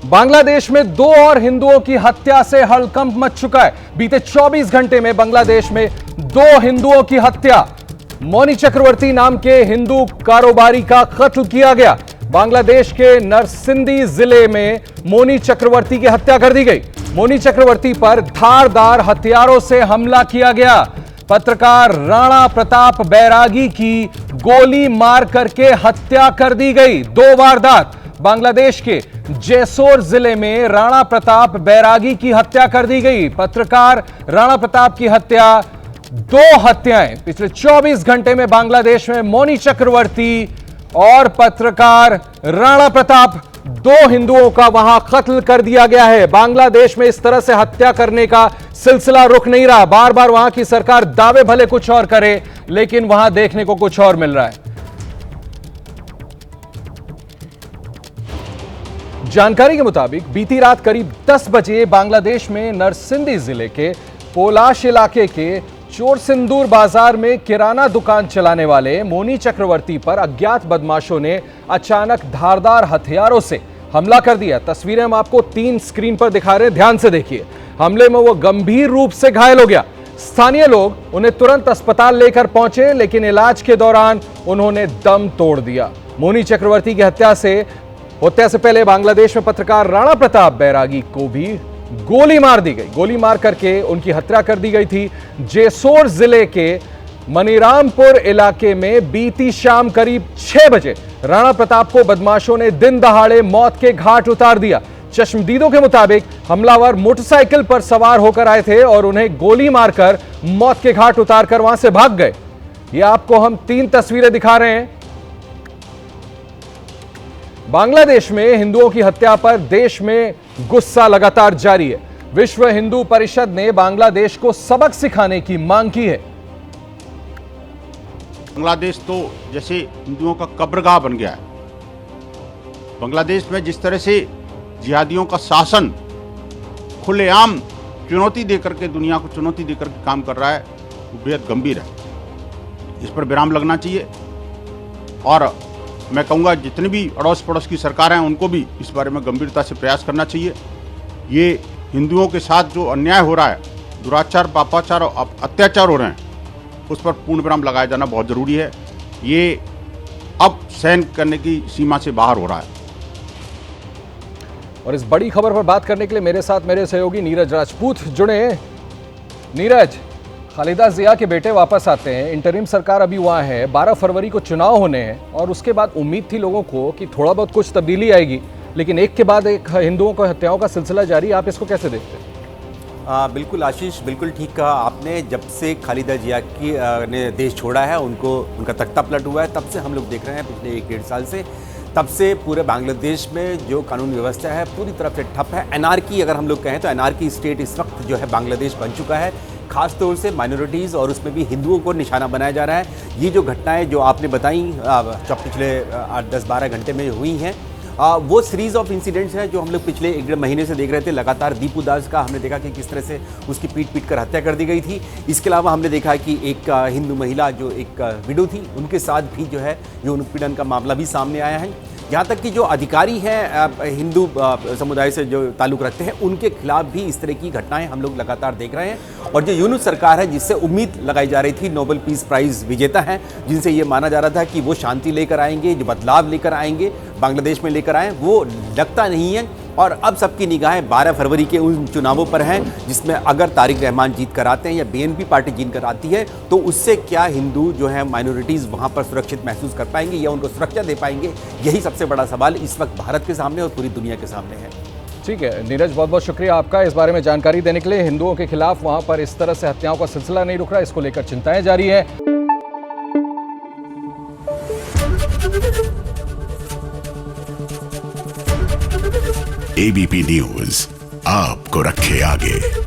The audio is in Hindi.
बांग्लादेश में 2 और हिंदुओं की हत्या से हड़कंप मच चुका है। बीते 24 घंटे में बांग्लादेश में 2 हिंदुओं की हत्या। मौनी चक्रवर्ती नाम के हिंदू कारोबारी का कत्ल किया गया। बांग्लादेश के नरसिंदी जिले में मौनी चक्रवर्ती की हत्या कर दी गई। मौनी चक्रवर्ती पर धारदार हथियारों से हमला किया गया। पत्रकार राणा प्रताप बैरागी की गोली मार करके हत्या कर दी गई। 2 वारदात। बांग्लादेश के जैसोर जिले में राणा प्रताप बैरागी की हत्या कर दी गई। पत्रकार राणा प्रताप की हत्या, 2 हत्याएं पिछले 24 घंटे में बांग्लादेश में। मौनी चक्रवर्ती और पत्रकार राणा प्रताप, 2 हिंदुओं का वहां कत्ल कर दिया गया है। बांग्लादेश में इस तरह से हत्या करने का सिलसिला रुक नहीं रहा। बार बार वहां की सरकार दावे भले कुछ और करे, लेकिन वहां देखने को कुछ और मिल रहा है। जानकारी के मुताबिक बीती रात करीब 10 बजे बांग्लादेश में नरसिंदी जिले के पोलाश इलाके के चोरसिंदूर बाजार में किराना दुकान चलाने वाले मौनी चक्रवर्ती पर अज्ञात बदमाशों ने अचानक धारदार हथियारों से हमला कर दिया। तस्वीरें हम आपको 3 स्क्रीन पर दिखा रहे हैं, ध्यान से देखिए। हमले में वो गंभीर रूप से घायल हो गया। स्थानीय लोग उन्हें तुरंत अस्पताल लेकर पहुंचे, लेकिन इलाज के दौरान उन्होंने दम तोड़ दिया। मौनी चक्रवर्ती की हत्या से पहले बांग्लादेश में पत्रकार राणा प्रताप बैरागी को भी गोली मार दी गई। गोली मार करके उनकी हत्या कर दी गई थी। जेसोर जिले के मनीरामपुर इलाके में बीती शाम करीब 6 बजे राणा प्रताप को बदमाशों ने दिन दहाड़े मौत के घाट उतार दिया। चश्मदीदों के मुताबिक हमलावर मोटरसाइकिल पर सवार होकर आए थे और उन्हें गोली मारकर मौत के घाट उतारकर वहां से भाग गए। ये आपको हम 3 तस्वीरें दिखा रहे हैं। बांग्लादेश में हिंदुओं की हत्या पर देश में गुस्सा लगातार जारी है। विश्व हिंदू परिषद ने बांग्लादेश को सबक सिखाने की मांग की है। बांग्लादेश तो जैसे हिंदुओं का कब्रगाह बन गया है। बांग्लादेश में जिस तरह से जिहादियों का शासन खुलेआम चुनौती देकर के, दुनिया को चुनौती देकर के काम कर रहा है, वो बेहद गंभीर है। इस पर विराम लगना चाहिए और मैं कहूँगा जितनी भी अड़ोस पड़ोस की सरकार हैं उनको भी इस बारे में गंभीरता से प्रयास करना चाहिए। ये हिंदुओं के साथ जो अन्याय हो रहा है, दुराचार, पापाचार और अत्याचार हो रहे हैं, उस पर पूर्ण विराम लगाया जाना बहुत ज़रूरी है। ये अब सहन करने की सीमा से बाहर हो रहा है। और इस बड़ी खबर पर बात करने के लिए मेरे साथ मेरे सहयोगी नीरज राजपूत जुड़े हैं। नीरज, खालिदा जिया के बेटे वापस आते हैं, इंटरिम सरकार अभी वहाँ है, 12 फरवरी को चुनाव होने हैं और उसके बाद उम्मीद थी लोगों को कि थोड़ा बहुत कुछ तब्दीली आएगी, लेकिन एक के बाद एक हिंदुओं को हत्याओं का सिलसिला जारी। आप इसको कैसे देखते हैं? बिल्कुल आशीष, बिल्कुल ठीक कहा आपने। जब से खालिदा जिया की ने देश छोड़ा है, उनका तख्ता पलट हुआ है, तब से हम लोग देख रहे हैं पिछले 1-1.5 साल से, तब से पूरे बांग्लादेश में जो कानून व्यवस्था है पूरी तरफ से ठप है। एनआरकी अगर हम लोग कहें तो एनआरकी स्टेट इस वक्त जो है बांग्लादेश बन चुका है। खास तौर से माइनॉरिटीज़ और उसमें भी हिंदुओं को निशाना बनाया जा रहा है। ये जो घटनाएं जो आपने बताई जो पिछले 10-12 घंटे में हुई हैं, वो सीरीज़ ऑफ इंसिडेंट्स हैं जो हम लोग पिछले 1-1.5 महीने से देख रहे थे। लगातार दीपू दास का हमने देखा कि किस तरह से उसकी पीट कर हत्या कर दी गई थी। इसके अलावा हमने देखा कि एक हिंदू महिला जो एक विडो थी, उनके साथ भी जो है यौन उत्पीड़न का मामला भी सामने आया है। यहाँ तक कि जो अधिकारी हैं हिंदू समुदाय से जो ताल्लुक़ रखते हैं, उनके खिलाफ भी इस तरह की घटनाएं हम लोग लगातार देख रहे हैं। और जो यूनुस सरकार है, जिससे उम्मीद लगाई जा रही थी, नोबेल पीस प्राइज़ विजेता हैं, जिनसे ये माना जा रहा था कि वो शांति लेकर आएंगे, जो बदलाव लेकर आएंगे, बांग्लादेश में लेकर आएँ, वो लगता नहीं है। और अब सबकी निगाहें 12 फरवरी के उन चुनावों पर हैं, जिसमें अगर तारिक रहमान जीत कर आते हैं या बीएनपी पार्टी जीत कर आती है, तो उससे क्या हिंदू जो है माइनॉरिटीज़ वहाँ पर सुरक्षित महसूस कर पाएंगे या उनको सुरक्षा दे पाएंगे? यही सबसे बड़ा सवाल इस वक्त भारत के सामने और पूरी दुनिया के सामने है। ठीक है नीरज, बहुत बहुत शुक्रिया आपका इस बारे में जानकारी देने के लिए। हिंदुओं के खिलाफ वहाँ पर इस तरह से हत्याओं का सिलसिला नहीं रुक रहा, इसको लेकर चिंताएं जारी है। एबीपी न्यूज आपको रखे आगे।